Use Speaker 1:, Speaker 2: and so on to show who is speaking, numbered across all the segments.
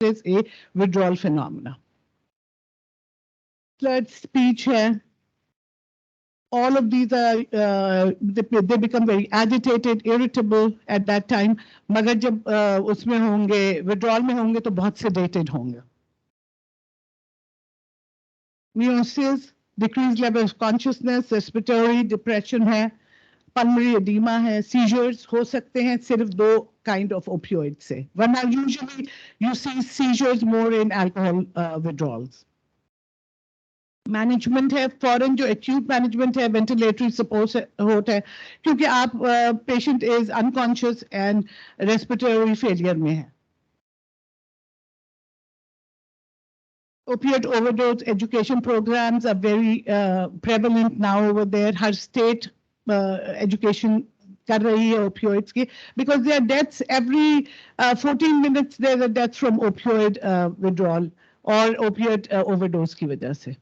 Speaker 1: is a withdrawal phenomena. Slurred speech hai. All of these are, they become very agitated, irritable at that time. मगर जब उसमें होंगे, withdrawal में होंगे तो बहुत sedated होंगे. Meiosis, decreased level of consciousness, respiratory depression है, pulmonary edema है, seizures हो सकते हैं सिर्फ दो kind of opioids से. वरना usually you see seizures more in alcohol withdrawals. Management है फॉरन जो एक्यूट मैनेजमेंट है वेंटिलेटरी सपोर्ट होता है क्योंकि आप patient is unconscious and respiratory failure में है. Opiate overdose education programs are very prevalent now over there. Her state education कर रही है opioids की because there are deaths every 14 minutes. There are deaths from opioid withdrawal or opiate overdose की वजह से.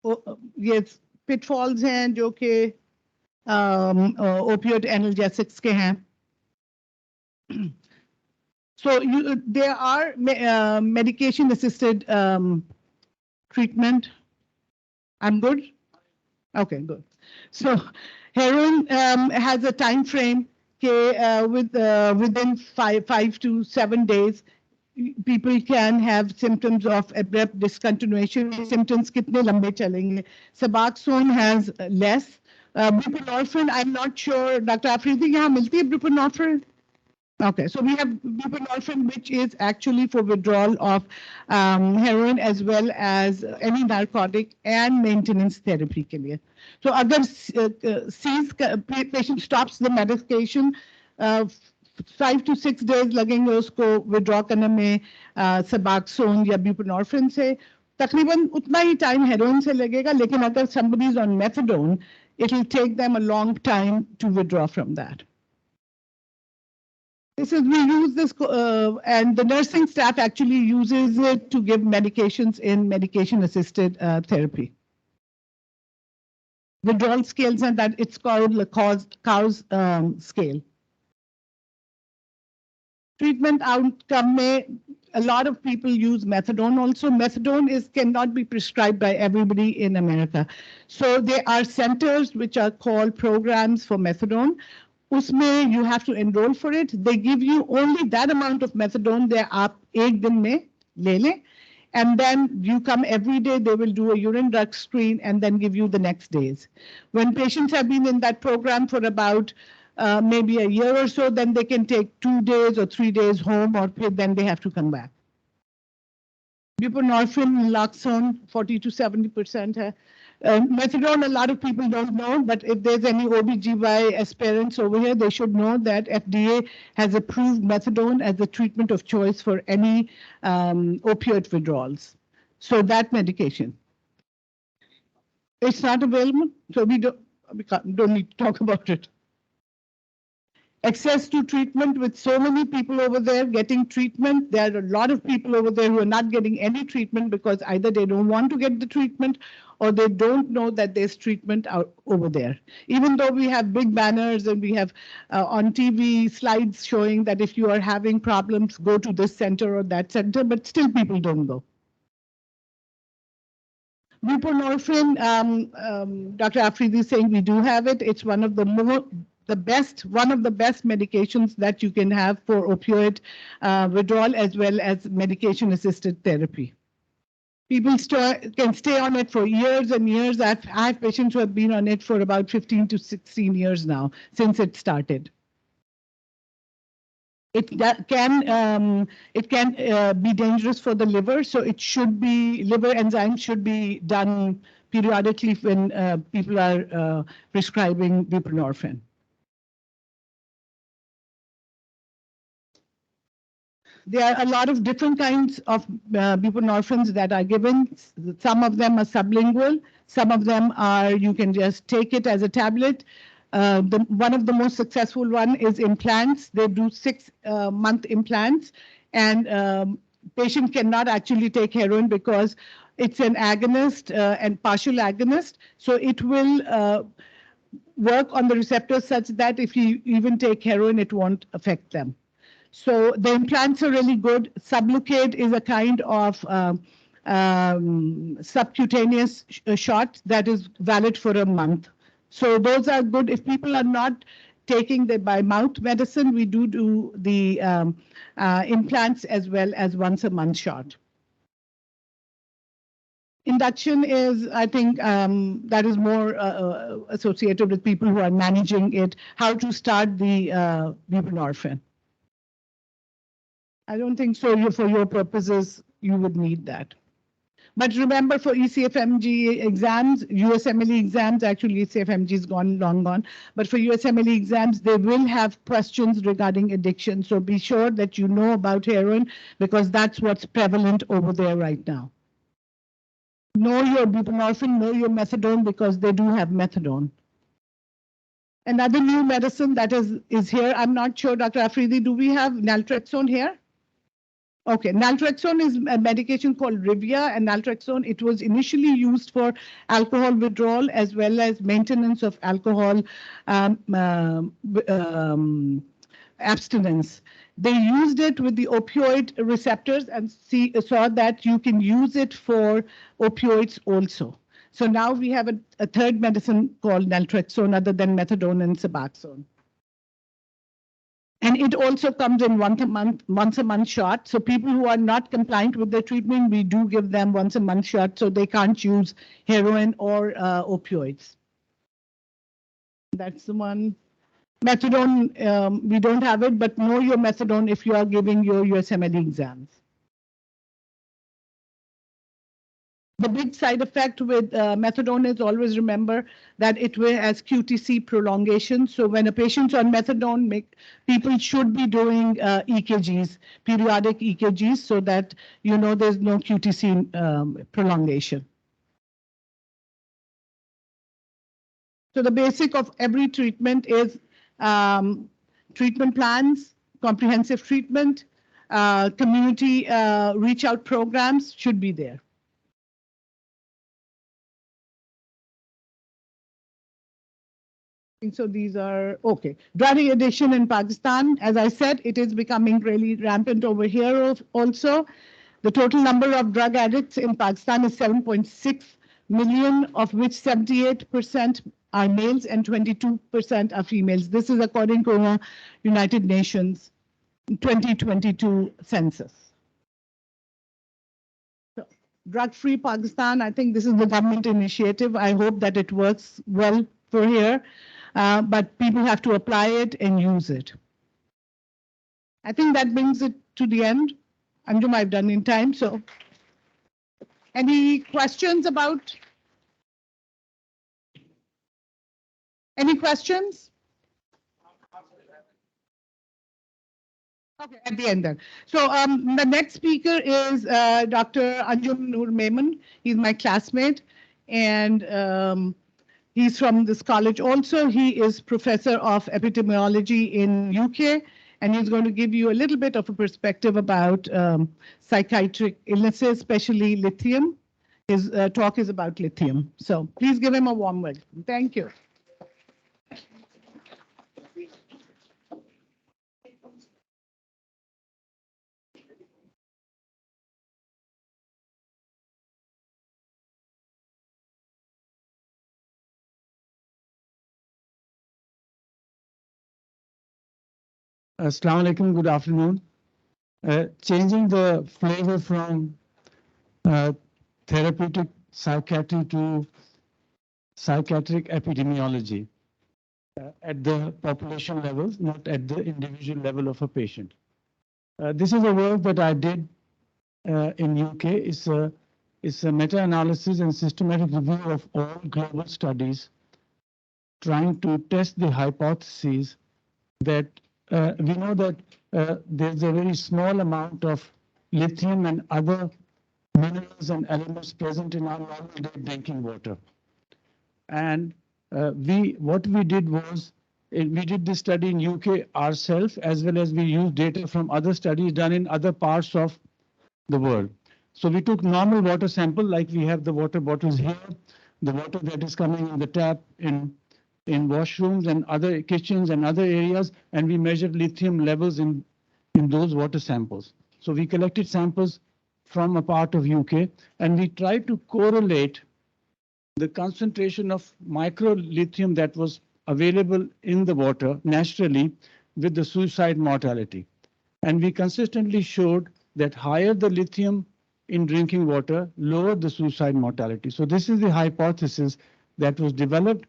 Speaker 1: ये pitfalls हैं जो कि opioid analgesics के हैं. So there are medication assisted treatment. I'm good? Okay, good. So heroin has a time frame within 5 to 7 days. People can have symptoms of abrupt discontinuation. Symptoms kitne lambe chalenge. Suboxone has less. Buprenorphine, I'm not sure. Dr. Afridi, yahan milti hai buprenorphine? Okay, so we have buprenorphine, which is actually for withdrawal of heroin as well as any narcotic and maintenance therapy ke liye. So agar patient stops the medication, 5 to 6 days लगेंगे उसको withdraw करने में Suboxone या buprenorphine से. तकरीबन उतना ही time heroin से लगेगा, लेकिन अगर somebody is on methadone, it will take them a long time to withdraw from that. This is, we use this, and the nursing staff actually uses it to give medications in medication-assisted therapy. Withdrawal scales, and that it's called the COWS scale. Treatment outcome में a lot of people use methadone also. Methadone cannot be prescribed by everybody in America. So there are centers which are called programs for methadone. Usme you have to enroll for it. They give you only that amount of methadone there aap ek din mein le le, and then you come every day. They will do a urine drug screen and then give you the next days. When patients have been in that program for about maybe a year or so, then they can take 2 days or 3 days home, or then they have to come back. Buprenorphine, naloxone, 40 to 70% hai. Methadone, a lot of people don't know, but if there's any OBGY aspirants over here, they should know that FDA has approved methadone as the treatment of choice for any opioid withdrawals. So that medication, it's not available, so we don't need to talk about it. Access to treatment with so many people over there getting treatment. There are a lot of people over there who are not getting any treatment because either they don't want to get the treatment or they don't know that there's treatment out over there. Even though we have big banners and we have on TV slides showing that if you are having problems, go to this center or that center, but still people don't go. Buprenorphine, Dr. Afridi is saying we do have it. It's one of the best medications that you can have for opioid withdrawal as well as medication-assisted therapy. People can stay on it for years and years. I have patients who have been on it for about 15 to 16 years now, since it started. It can be dangerous for the liver, so it should be, liver enzymes should be done periodically when people are prescribing buprenorphine. There are a lot of different kinds of buprenorphines that are given. Some of them are sublingual. Some of them are, you can just take it as a tablet. One of the most successful one is implants. They do 6-month implants, and patient cannot actually take heroin because it's an agonist and partial agonist. So it will work on the receptors such that if you even take heroin, it won't affect them. So the implants are really good. Sublocade is a kind of subcutaneous shot that is valid for a month. So those are good. If people are not taking the by mouth medicine, we do the implants as well as once a month shot. Induction is, I think, that is more associated with people who are managing it, how to start the buprenorphine. I don't think so. For your purposes, you would need that. But remember, for ECFMG exams, USMLE exams, actually ECFMG is long gone, but for USMLE exams, they will have questions regarding addiction. So be sure that you know about heroin because that's what's prevalent over there right now. Know your buprenorphine, know your methadone because they do have methadone. Another new medicine that is here, I'm not sure, Dr. Afridi, do we have naltrexone here? Okay, naltrexone is a medication called Rivia, and naltrexone, it was initially used for alcohol withdrawal as well as maintenance of alcohol abstinence. They used it with the opioid receptors and saw that you can use it for opioids also. So now we have a third medicine called naltrexone other than methadone and Suboxone. And it also comes in once a month shot. So people who are not compliant with the treatment, we do give them once a month shot so they can't use heroin or opioids. That's the one. Methadone, we don't have it, but know your methadone if you are giving your USMLE exams. The big side effect with methadone is always remember that it has QTC prolongation. So when a patient's on methadone, people should be doing EKGs, periodic EKGs, so that you know there's no QTC prolongation. So the basic of every treatment is treatment plans, comprehensive treatment, community reach out programs should be there. So these are, okay. Drug addiction in Pakistan, as I said, it is becoming really rampant over here also. The total number of drug addicts in Pakistan is 7.6 million, of which 78% are males and 22% are females. This is according to the United Nations 2022 census. So, drug-free Pakistan, I think this is the government initiative. I hope that it works well for here. But people have to apply it and use it. I think that brings it to the end. Anjum, I've done in time. So, any questions about? Any questions? Okay, at the end then. So the next speaker is Dr. Anjum Noor Memon. He's my classmate, and he's from this college also. He is professor of epidemiology in UK, and he's going to give you a little bit of a perspective about psychiatric illnesses, especially lithium. His talk is about lithium. So please give him a warm welcome. Thank you.
Speaker 2: Assalamu alaikum, good afternoon. Changing the flavor from therapeutic psychiatry to psychiatric epidemiology at the population level, not at the individual level of a patient. This is a work that I did in UK. It's a meta-analysis and systematic review of all global studies trying to test the hypotheses that we know that there's a very small amount of lithium and other minerals and elements present in our normal drinking water. And what we did was, we did this study in UK ourselves, as well as we used data from other studies done in other parts of the world. So we took normal water sample, like we have the water bottles here, the water that is coming in the tap in in washrooms and other kitchens and other areas, and we measured lithium levels in those water samples. So we collected samples from a part of UK, and we tried to correlate the concentration of micro lithium that was available in the water naturally with the suicide mortality. And we consistently showed that higher the lithium in drinking water, lower the suicide mortality. So this is the hypothesis that was developed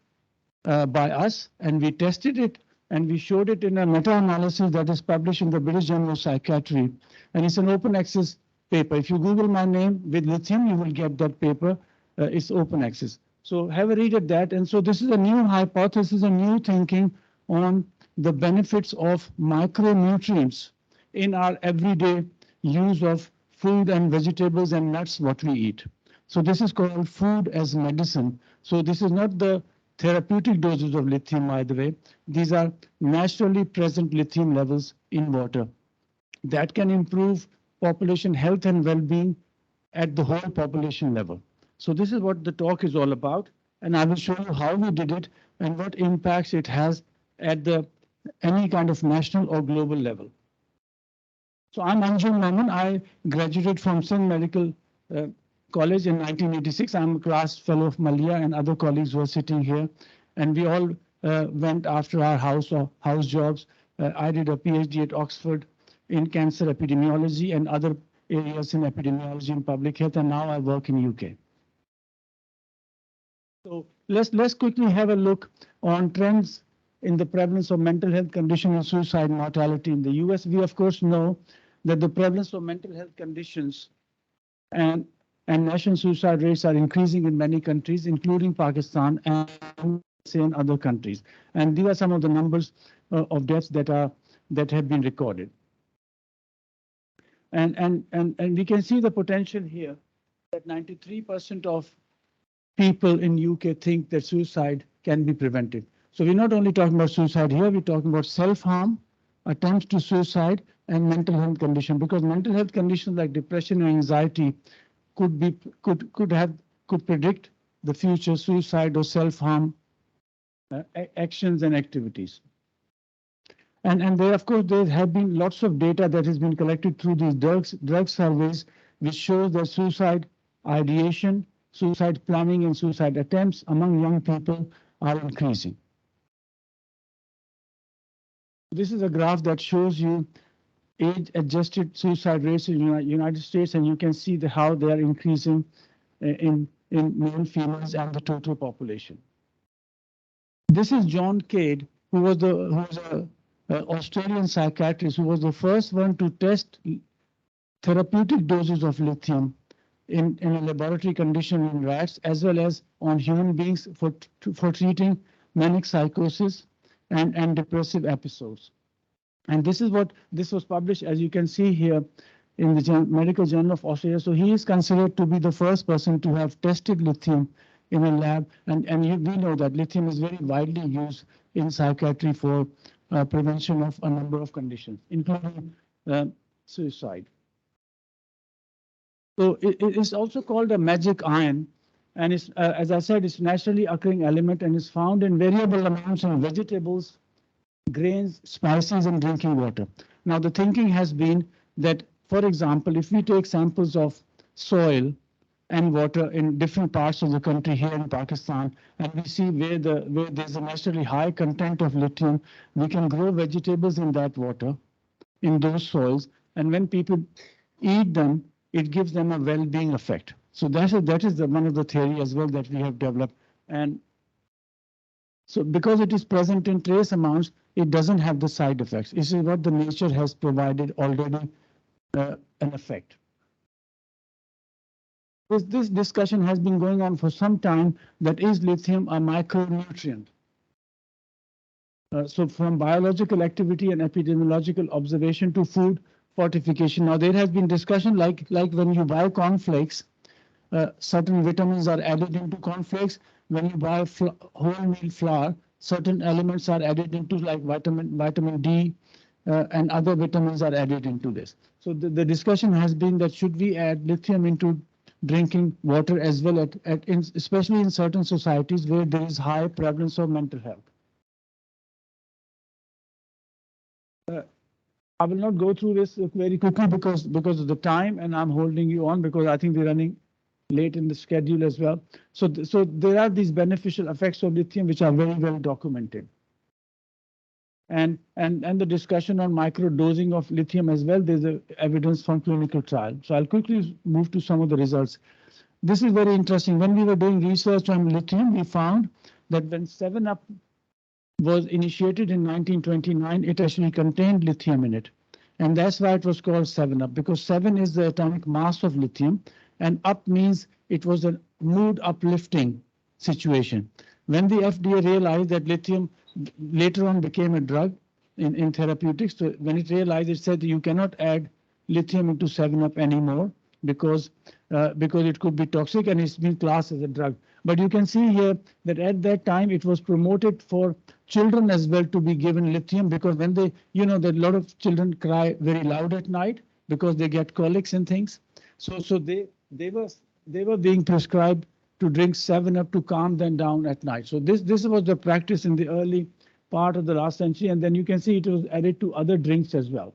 Speaker 2: by us, and we tested it, and we showed it in a meta-analysis that is published in the British Journal of Psychiatry. And it's an open access paper. If you Google my name with lithium, you will get that paper. It's open access. So have a read at that. And so this is a new hypothesis, a new thinking on the benefits of micronutrients in our everyday use of food and vegetables and nuts, what we eat. So this is called food as medicine. So this is not the therapeutic doses of lithium, by the way. These are naturally present lithium levels in water that can improve population health and well-being at the whole population level. So this is what the talk is all about, and I will show you how we did it and what impacts it has at any kind of national or global level. So I'm Anjum Maman. I graduated from Sindh Medical College in 1986. I'm a class fellow of Malia and other colleagues who are sitting here, and we all went after our house jobs. I did a PhD at Oxford in cancer epidemiology and other areas in epidemiology and public health, and now I work in UK. So let's quickly have a look on trends in the prevalence of mental health condition and suicide mortality in the US. We of course know that the prevalence of mental health conditions and national suicide rates are increasing in many countries, including Pakistan and in other countries. And these are some of the numbers of deaths that have been recorded. And we can see the potential here that 93% of people in UK think that suicide can be prevented. So we're not only talking about suicide here, we're talking about self-harm, attempts to suicide, and mental health condition, because mental health conditions like depression and anxiety could predict the future suicide or self-harm actions and activities. And there, of course, there have been lots of data that has been collected through these drug surveys, which shows that suicide ideation, suicide planning, and suicide attempts among young people are increasing. This is a graph that shows you age-adjusted suicide rates in the United States, and you can see how they are increasing in male, females, and the total population. This is John Cade, who was an Australian psychiatrist who was the first one to test therapeutic doses of lithium in a laboratory condition in rats, as well as on human beings for treating manic psychosis and depressive episodes. And this was published, as you can see here, in the Medical Journal of Australia. So he is considered to be the first person to have tested lithium in a lab. And we know that lithium is very widely used in psychiatry for prevention of a number of conditions, including suicide. So it is also called a magic iron. And it's, as I said, it's naturally occurring element and is found in variable amounts in vegetables, grains, spices, and drinking water. Now, the thinking has been that, for example, if we take samples of soil and water in different parts of the country here in Pakistan, and we see where there's a naturally high content of lithium, we can grow vegetables in that water, in those soils, and when people eat them, it gives them a well-being effect. So that is one of the theory as well that we have developed. And so because it is present in trace amounts, it doesn't have the side effects. This is what the nature has provided already an effect. This discussion has been going on for some time, that is lithium a micronutrient? So from biological activity and epidemiological observation to food fortification. Now there has been discussion like when you buy cornflakes, certain vitamins are added into cornflakes. When you buy wholemeal flour, certain elements are added into, like vitamin D and other vitamins are added into this. So the discussion has been that should we add lithium into drinking water as well, especially in certain societies where there is high prevalence of mental health. I will not go through this very quickly because of the time, and I'm holding you on because I think we're running late in the schedule as well. So there are these beneficial effects of lithium which are very well documented. And the discussion on microdosing of lithium as well, there's evidence from clinical trial. So I'll quickly move to some of the results. This is very interesting. When we were doing research on lithium, we found that when 7-Up was initiated in 1929, it actually contained lithium in it. And that's why it was called 7-Up, because 7 is the atomic mass of lithium, and up means it was a mood uplifting situation. When the FDA realized that lithium later on became a drug in therapeutics, so when it realized, it said you cannot add lithium into 7-Up anymore because it could be toxic and it's been classed as a drug. But you can see here that at that time it was promoted for children as well to be given lithium, because when they, that a lot of children cry very loud at night because they get colics and things. So they were being prescribed to drink 7-Up to calm them down at night. So this was the practice in the early part of the last century, and then you can see it was added to other drinks as well.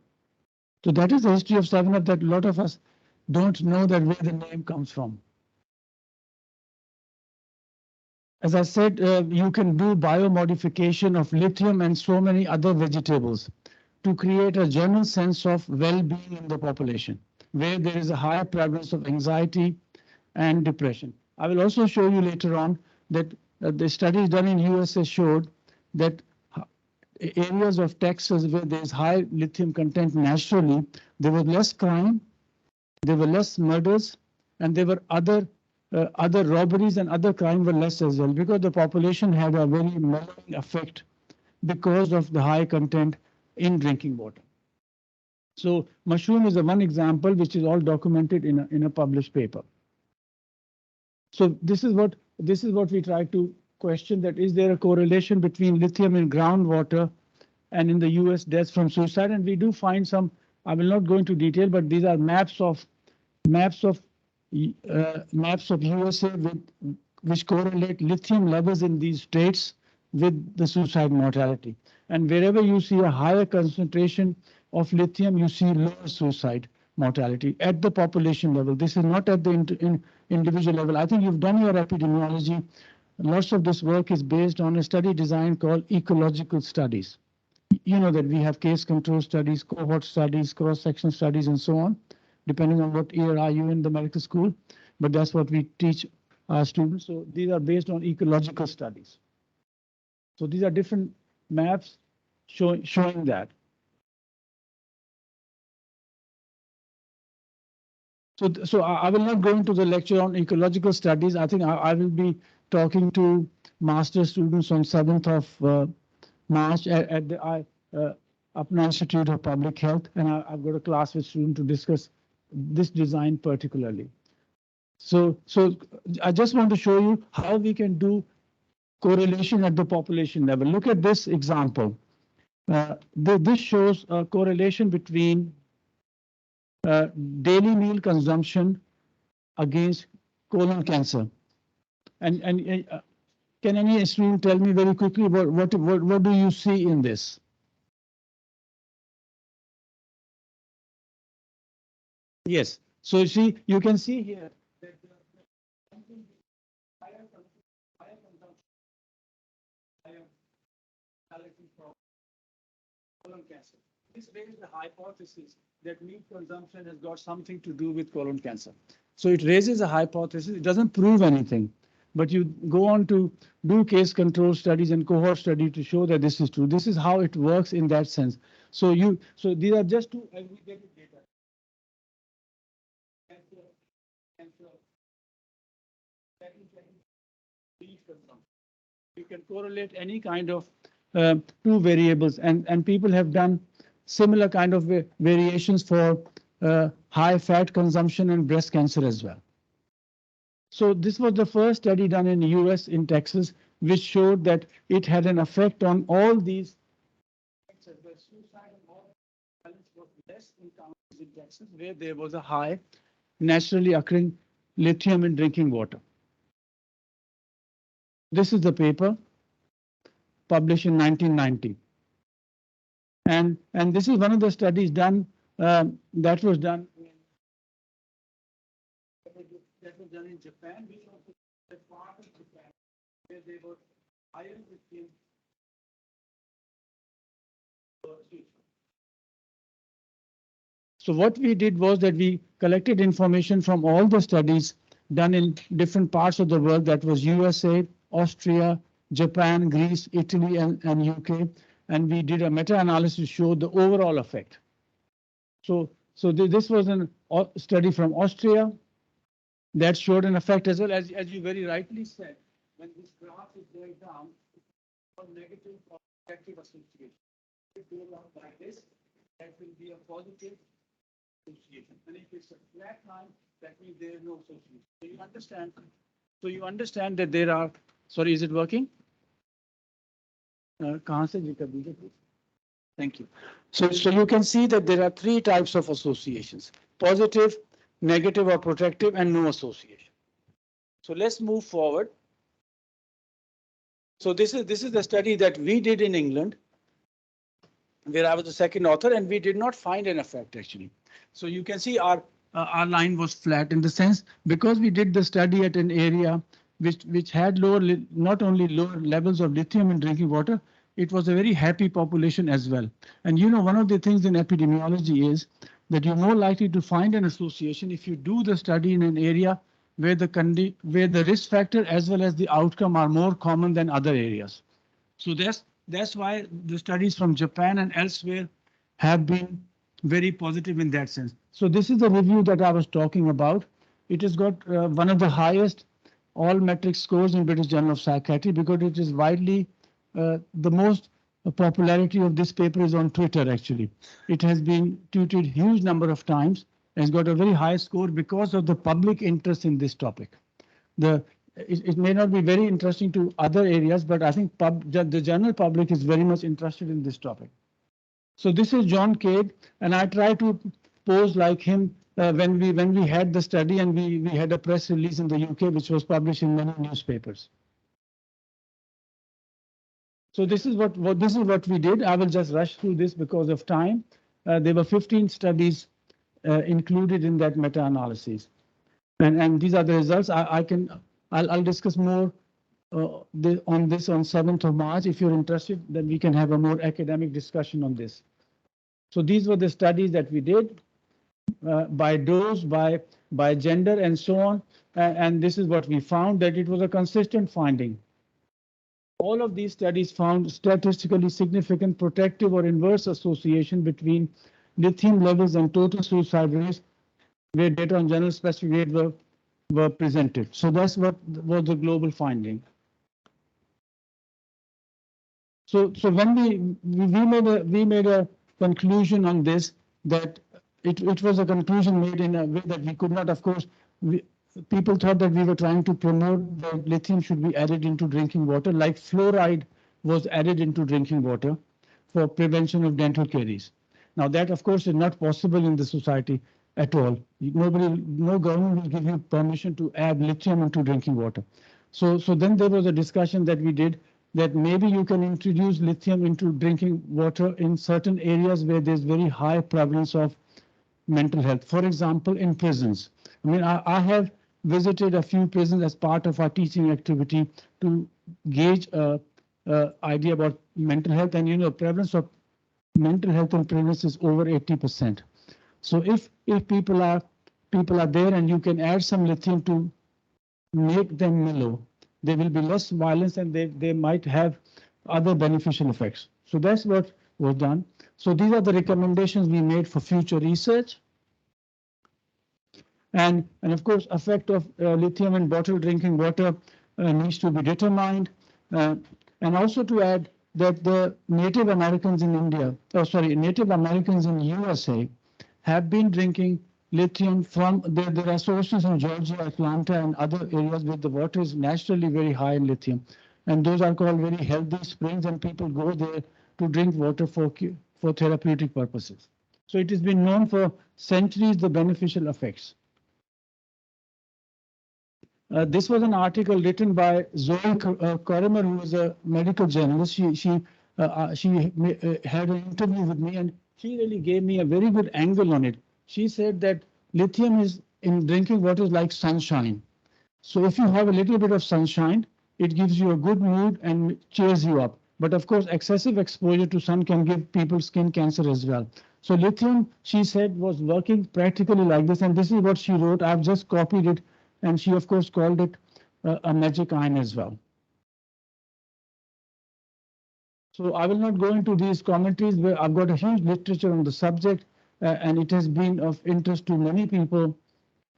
Speaker 2: So that is the history of 7-Up that a lot of us don't know that where the name comes from. As I said, you can do biomodification of lithium and so many other vegetables to create a general sense of well-being in the population, where there is a higher prevalence of anxiety and depression. I will also show you later on that the studies done in USA showed that areas of Texas where there is high lithium content naturally, there was less crime, there were less murders, and there were other robberies and other crime were less as well, because the population had a very mellowing effect because of the high content in drinking water. So mushroom is one example which is all documented in a published paper. So this is what we try to question, that is there a correlation between lithium in groundwater and in the US deaths from suicide? And we do find some. I will not go into detail, but these are maps of USA which correlate lithium levels in these states with the suicide mortality. And wherever you see a higher concentration of lithium, you see lower suicide mortality at the population level. This is not at the individual level. I think you've done your epidemiology. Lots of this work is based on a study design called ecological studies. You know that we have case control studies, cohort studies, cross-section studies, and so on, depending on what year are you in the medical school. But that's what we teach our students. So these are based on ecological studies. So these are different maps showing that. So I will not go into the lecture on ecological studies. I think I will be talking to master students on 7th of March at the Apna Institute of Public Health, and I've got a class with students to discuss this design particularly. So I just want to show you how we can do correlation at the population level. Look at this example. This shows a correlation between daily meal consumption against colon cancer. And can any student tell me very quickly what do you see in this? Yes. So you can see here that higher colon cancer. This raises the hypothesis that meat consumption has got something to do with colon cancer. So it raises a hypothesis. It doesn't prove anything, but you go on to do case control studies and cohort study to show that this is true. This is how it works in that sense. So these are just two aggregated data. You can correlate any kind of two variables, and people have done similar kind of variations for high fat consumption and breast cancer as well. So this was the first study done in the US in Texas, which showed that it had an effect on all these. Suicide and all violence was less in counties in Texas where there was a high naturally occurring lithium in drinking water. This is the paper published in 1990. And this is one of the studies done that was done in Japan, which was a part of Japan where they were iron lithium. So what we did was that we collected information from all the studies done in different parts of the world, that was USA, Austria, Japan, Greece, Italy, and UK. And we did a meta-analysis to show the overall effect. So this was a study from Austria that showed an effect as well. As you very rightly said, when this graph is going down, for negative or negative association. If it goes out like this, that will be a positive association. And if it's a flat line, that means there is no association. So you understand? So you understand that there are. Sorry, is it working? Thank you. So you can see that there are three types of associations: positive, negative or protective, and no association. So let's move forward. So this is the study that we did in England, where I was the second author, and we did not find an effect actually. So you can see our line was flat in the sense because we did the study at an area which had not only lower levels of lithium in drinking water, it was a very happy population as well. And you know, one of the things in epidemiology is that you're more likely to find an association if you do the study in an area where the risk factor as well as the outcome are more common than other areas. So that's why the studies from Japan and elsewhere have been very positive in that sense. So this is the review that I was talking about. It has got one of the highest all metric scores in British Journal of Psychiatry because it is widely the most popularity of this paper is on Twitter actually. It has been tweeted huge number of times. Has got a very high score because of the public interest in this topic. It may not be very interesting to other areas, but I think the general public is very much interested in this topic. So this is John Cade, and I try to pose like him when we had the study, and we had a press release in the UK, which was published in many newspapers. So this is what we did. I will just rush through this because of time. There were 15 studies included in that meta-analysis, and these are the results. I'll discuss more on this on 7th of March. If you're interested, then we can have a more academic discussion on this. So these were the studies that we did by dose, by gender, and so on. And this is what we found, that it was a consistent finding. All of these studies found statistically significant protective or inverse association between lithium levels and total suicide rates, where data on general specific rate were presented. So that's what was the global finding. So when we made a conclusion on this, that it was a conclusion made in a way that we could not, of course, people thought that we were trying to promote that lithium should be added into drinking water, like fluoride was added into drinking water for prevention of dental caries. Now that, of course, is not possible in the society at all. No government will give you permission to add lithium into drinking water. So then there was a discussion that we did that maybe you can introduce lithium into drinking water in certain areas where there's very high prevalence of mental health. For example, in prisons. I mean, I have visited a few prisons as part of our teaching activity to gauge idea about mental health, and you know, prevalence of mental health in prisons is over 80%. So if people are there and you can add some lithium to make them mellow, there will be less violence and they might have other beneficial effects. So that's what was done. So these are the recommendations we made for future research. And of course, effect of lithium in bottled drinking water needs to be determined. And also to add that the Native Americans in Native Americans in USA have been drinking lithium from, there are sources in Georgia, Atlanta, and other areas where the water is naturally very high in lithium. And those are called very healthy springs, and people go there to drink water for therapeutic purposes. So it has been known for centuries the beneficial effects. This was an article written by Zoe Korimer, who was a medical journalist. She had an interview with me, and she really gave me a very good angle on it. She said that lithium is in drinking water is like sunshine. So if you have a little bit of sunshine, it gives you a good mood and cheers you up. But of course, excessive exposure to sun can give people skin cancer as well. So lithium, she said, was working practically like this, and this is what she wrote. I've just copied it, and she of course called it a magic iron as well. So I will not go into these commentaries, where I've got a huge literature on the subject, and it has been of interest to many people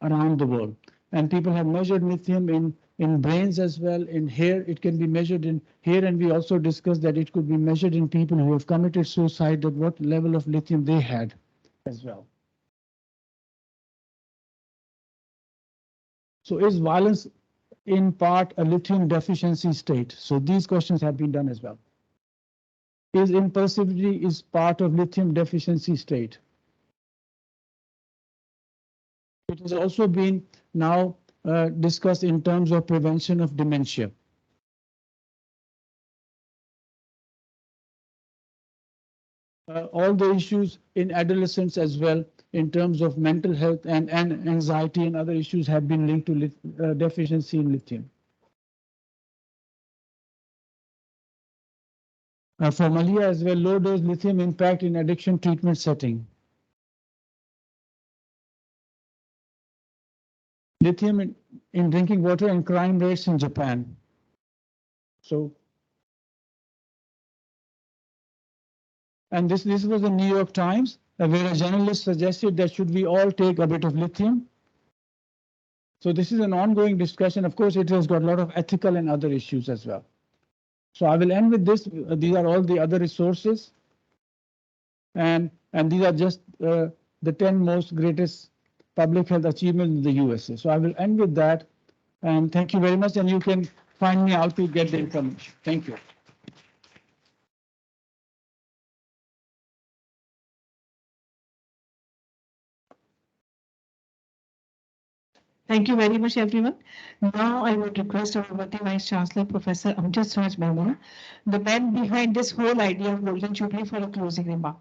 Speaker 2: around the world. And people have measured lithium in brains as well, in hair. It can be measured in hair, and we also discussed that it could be measured in people who have committed suicide, that what level of lithium they had as well. So is violence in part a lithium deficiency state? So these questions have been done as well. Is impulsivity is part of lithium deficiency state? It has also been now discussed in terms of prevention of dementia. All the issues in adolescents as well, in terms of mental health and anxiety and other issues, have been linked to deficiency in lithium. For Malia as well, low dose lithium impact in addiction treatment setting. Lithium in drinking water and crime rates in Japan. So, and this was the New York Times, where a journalist suggested that should we all take a bit of lithium. So this is an ongoing discussion. Of course, it has got a lot of ethical and other issues as well. So I will end with this. These are all the other resources. And these are just the 10 most greatest public health achievements in the USA. So I will end with that. And thank you very much. And you can find me out to get the information. Thank you.
Speaker 3: Thank you very much, everyone. Now I would request our Deputy Vice Chancellor, Professor Amjad Raj Mahmood, the man behind this whole idea of Golden Jubilee, for a closing remark.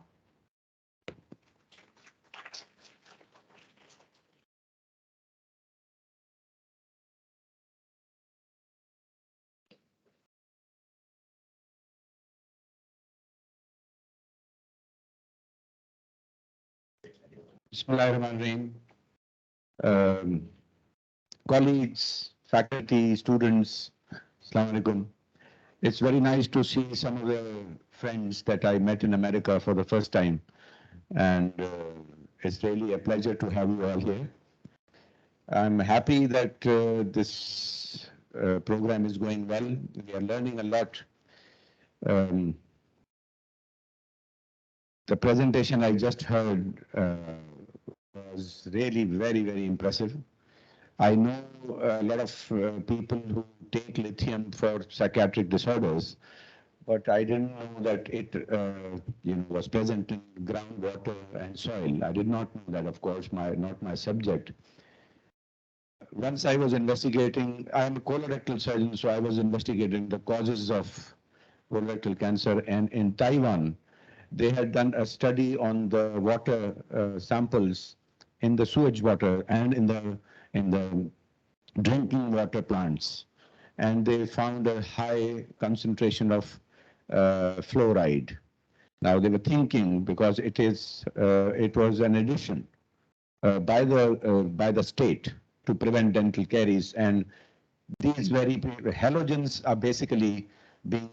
Speaker 4: Bismillahirrahmanirrahim. Colleagues, faculty, students, Assalamu alaikum. It's very nice to see some of the friends that I met in America for the first time. And it's really a pleasure to have you all here. I'm happy that this program is going well. We are learning a lot. The presentation I just heard was really very, very impressive. I know a lot of people who take lithium for psychiatric disorders, but I didn't know that it was present in groundwater and soil. I did not know that, of course, not my subject. Once I was investigating, I'm a colorectal surgeon, so I was investigating the causes of colorectal cancer, and in Taiwan, they had done a study on the water samples in the sewage water and in the drinking water plants, and they found a high concentration of fluoride. Now they were thinking, because it was an addition by the state to prevent dental caries, and these very halogens are basically being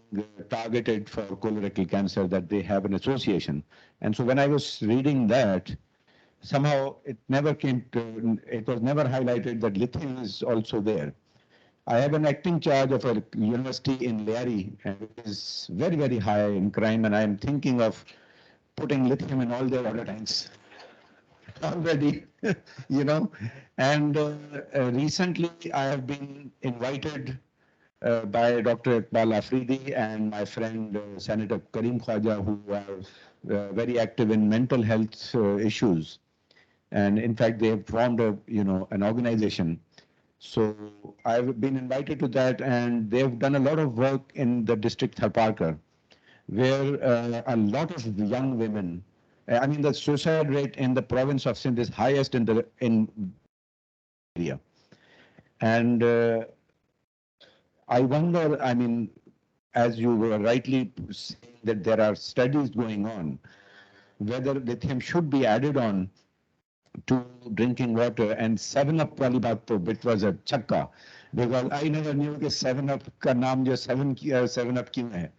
Speaker 4: targeted for colorectal cancer, that they have an association. And so when I was reading that, somehow it was never highlighted that lithium is also there. I have an acting charge of a university in Leari, and it is very, very high in crime, and I am thinking of putting lithium in all their water tanks already, And recently I have been invited by Dr. Iqbal Afridi and my friend Senator Karim Khwaja, who are very active in mental health issues. And in fact, they have formed an organization So I've been invited to that, and they've done a lot of work in the district Tharparkar, where a lot of young women, I mean, the suicide rate in the province of Sindh is highest in area. And I wonder, I mean, as you were rightly saying that there are studies going on, whether lithium should be added on to drinking water, and 7 Up wali baat to it was a chakka, because I never knew that 7 Up ka naam jo 7 Up kyun hai.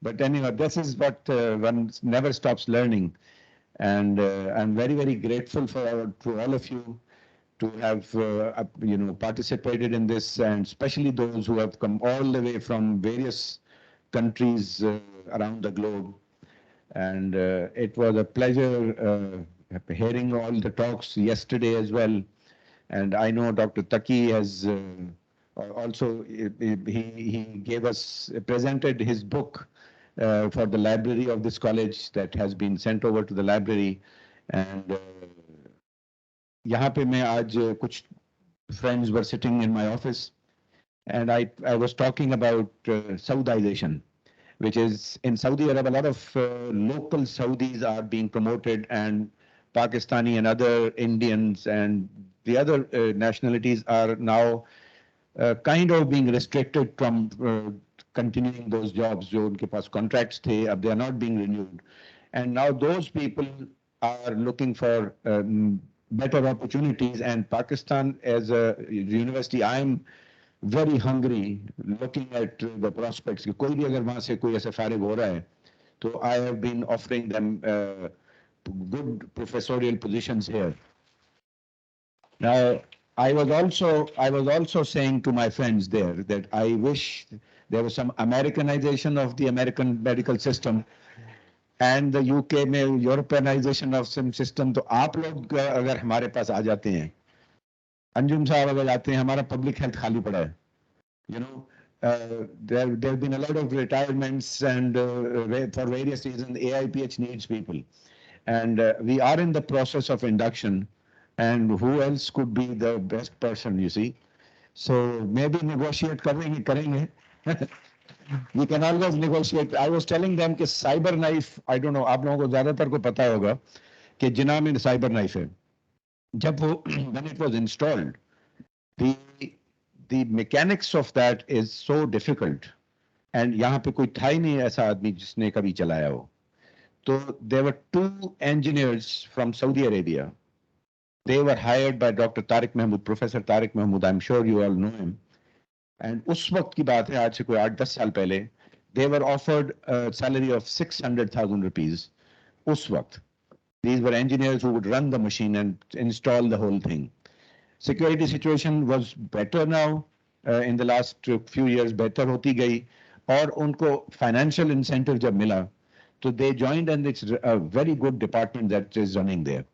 Speaker 4: But anyway, this is what one never stops learning. And I'm very, very grateful to all of you to have participated in this, and especially those who have come all the way from various countries around the globe. And it was a pleasure hearing all the talks yesterday as well. And I know Dr. Taki has also, he gave us, presented his book for the library of this college that has been sent over to the library. And यहाँ पे मैं आज कुछ friends were sitting in my office, and I was talking about Saudization, which is in Saudi Arabia, a lot of local Saudis are being promoted, and Pakistani and other Indians and the other nationalities are now kind of being restricted from continuing those jobs. जो उनके पास contracts थे, अब they are not being renewed. And now those people are looking for better opportunities, and Pakistan as a university, I'm very hungry looking at the prospects कि कोई भी अगर वहां से कोई ऐसा फारिग हो रहा है, तो I have been offering them good professorial positions here. Now, I was also saying to my friends there that I wish there was some Americanization of the American medical system and the UK में Europeanization of some system. तो आप लोग अगर हमारे पास आ जाते हैं, अंजुम साहब अगर आते हैं, हमारा पब्लिक हेल्थ खाली पड़ा है. You know, there have been a lot of retirements, and for various reasons, AIPH needs people. And we are in the process of induction, and who else could be the best person, you see? So maybe negotiate karenge. We can always negotiate. I was telling them कि cyber knife, I don't know, आप लोगों को ज़्यादातर को पता होगा कि जिन्ना में cyber knife है. जब वो when it was installed, the the mechanics of that is so difficult, and यहाँ पे कोई था ही नहीं ऐसा आदमी जिसने कभी चलाया हो. So there were 2 engineers from Saudi Arabia. They were hired by Dr. Tariq Mahmood, Professor Tariq Mahmood. I'm sure you all know him. And उस वक्त की बात है, आज से कोई 8-10 साल पहले, they were offered a salary of 600,000 rupees. उस वक्त. These were engineers who would run the machine and install the whole thing. Security situation was better now. In the last few years, better होती गई, और उनको financial incentive जब मिला, so they joined, and it's a very good department that is running there.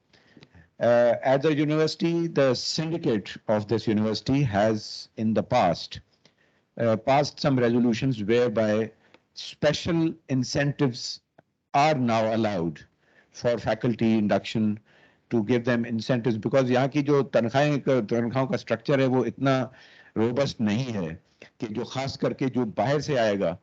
Speaker 4: At the university, the syndicate of this university has in the past passed some resolutions whereby special incentives are now allowed for faculty induction, to give them incentives, because यहाँ की जो तनख्वाहों का structure है वो इतना robust नहीं है कि जो खास करके जो बाहर से आएगा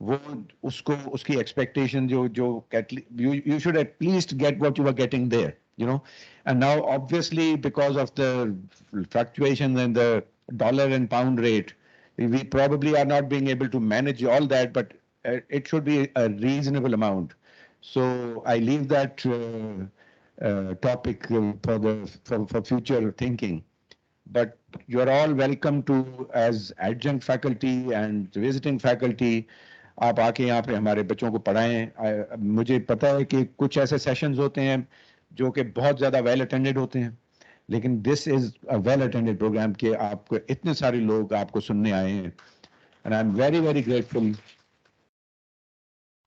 Speaker 4: वो उसको उसकी expectation you should at least get what you were getting there, you know. And now obviously because of the fluctuations in the dollar and pound rate, we probably are not being able to manage all that, but it should be a reasonable amount. So I leave that topic for future thinking. But you're all welcome to, as adjunct faculty and visiting faculty, आप आके यहाँ पे हमारे बच्चों को पढ़ाएं. मुझे पता है कि कुछ ऐसे सेशंस होते हैं जो कि बहुत ज़्यादा वेल अटेंडेड होते हैं, लेकिन this is a well attended program के आपको इतने सारे लोग आपको सुनने आए हैं. And I am very very grateful,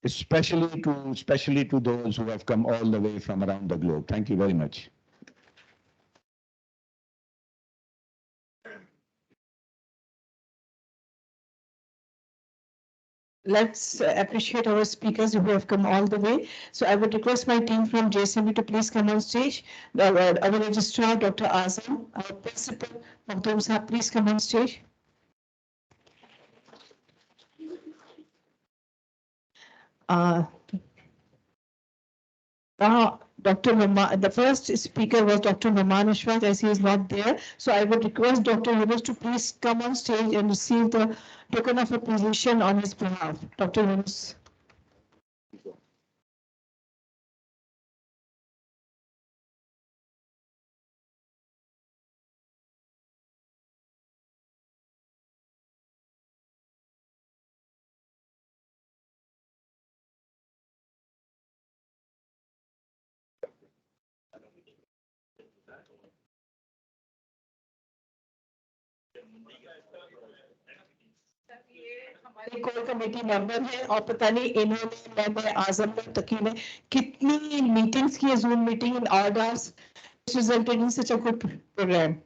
Speaker 4: especially to those who have come all the way from around the globe. Thank you very much.
Speaker 3: let's appreciate our speakers who have come all the way. So I would request my team from JSMU to please come on stage. Our registrar, Dr. Azam, our principal, Maktoum Saab, please come on stage. Dr. Mama, the first speaker was Dr. Maman Ashfaq, as he is not there. So I would request Dr. Yunus to please come on stage and receive the token of appreciation on his behalf. Dr. Yunus. हमारे core committee member हैं और पता नहीं इन्होंने मैंने आजम तकी ने कितनी meetings की zoom meeting in orders resulted in such a good program.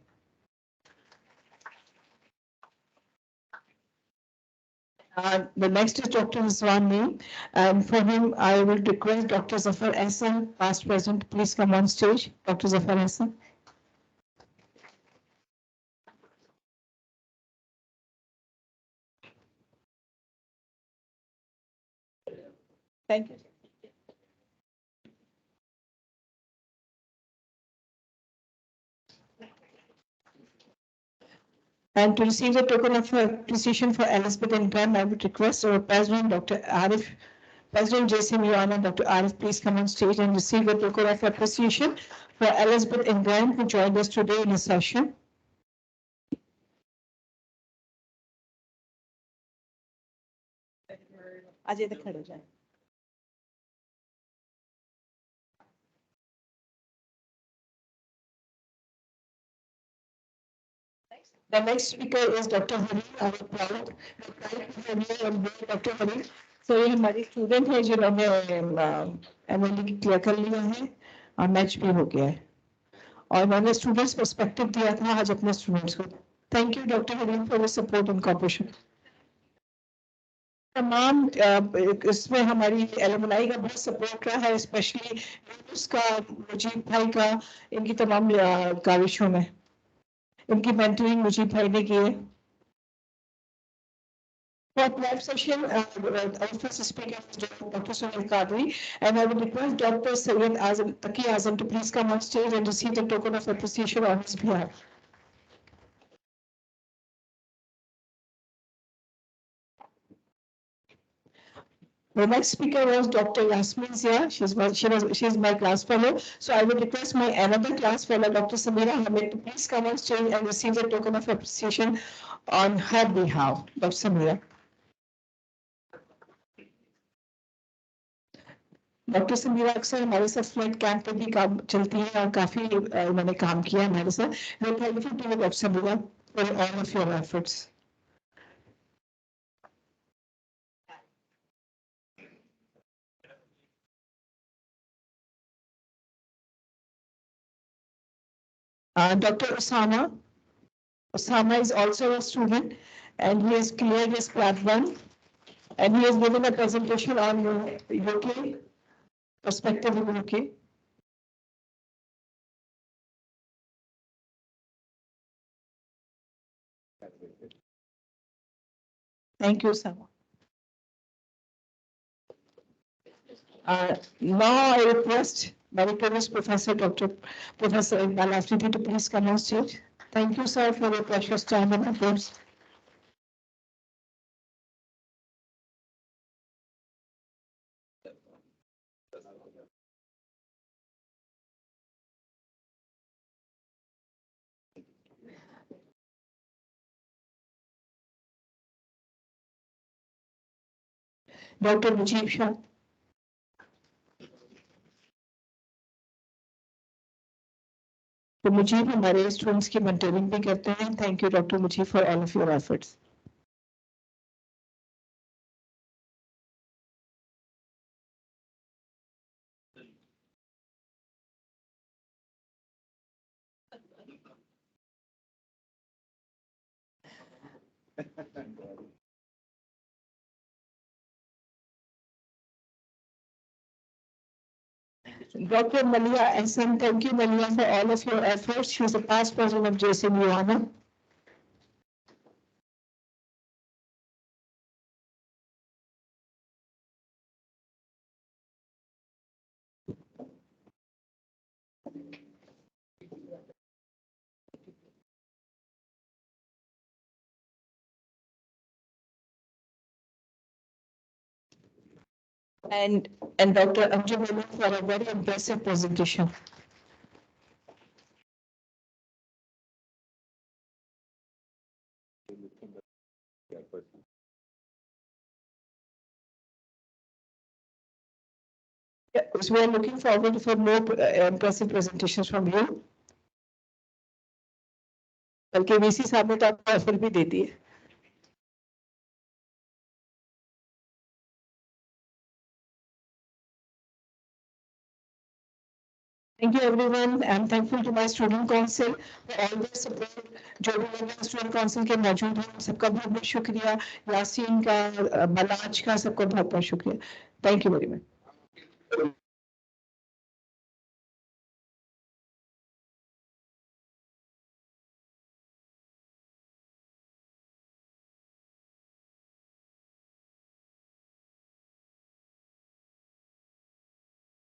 Speaker 3: The next is Dr. Rizwan Naeem, and for him I will request Dr. Zafar Ahsan, past president, please come on stage. Dr. Zafar Ahsan. Thank you. And to receive the token of appreciation for Elizabeth and Graham, I would request our president, Dr. Arif, President JSMU, Dr. Arif, please come on stage and receive the token of appreciation for Elizabeth and Graham, who joined us today in this session. Ajay, the khade ho jaye. The next speaker is Dr. Hari, our proud Dr. Hari. So ये हमारी student है जिन्होंने MLE clear कर लिया है और match भी हो गया है और मैंने स्टूडेंट्स पर्सपेक्टिव दिया था आज अपने स्टूडेंट्स को. Thank you doctor Hari for your support and cooperation. तमाम इसमें हमारी एलुमनाई का बहुत सपोर्ट रहा है, स्पेशली उसका मुजीब भाई का इनकी तमाम काविशों में इनकी मेंटरिंग मुझे भाई ने की है. For 12 session, our first speaker is Dr. Sunil Kadri, and I would request Dr. Sayyid Azam, Taki Azam to please come on stage and receive the token of appreciation on his behalf. The next speaker was Dr. Yasmin Zia. She's my class fellow. So I would request my another class fellow, Dr. Samira Hamid, to please come on stage and receive the token of appreciation on her behalf. Dr. Samira. Doctor Samira अक्सर हमारे साथ flood camp पे भी काम चलती है और काफी उन्होंने काम किया हमारे साथ. Thank you to doctor Samira for all of your efforts. Dr. Osama is also a student and he has cleared his part 1 and he has given a presentation on UK perspective in UK. Thank you, Osama. Now I request Meritorious Professor Professor Iqbal Afridi to please come on stage. Thank you, sir, for your precious time and efforts. Dr. Mujib Shah. तो मुजीब हमारे students की mentoring भी करते हैं. Thank you doctor Mujeeb for all of your efforts. Dr. Malia Ehsan, thank you, Malia, for all of your efforts. She was a past president of JSMU, Anna. And Dr. Jubilee for a very impressive presentation. Yeah, so we are looking forward for more impressive presentations from you. बल्कि VC साहब ने तो आपको offer भी दे दी है. Thank you everyone. I'm thankful to my student council for all their support. जो भी लोग student council के मौजूद हैं सबका बहुत बहुत शुक्रिया. यासीन का, बलाज का, सबका बहुत बहुत शुक्रिया. Thank you very much.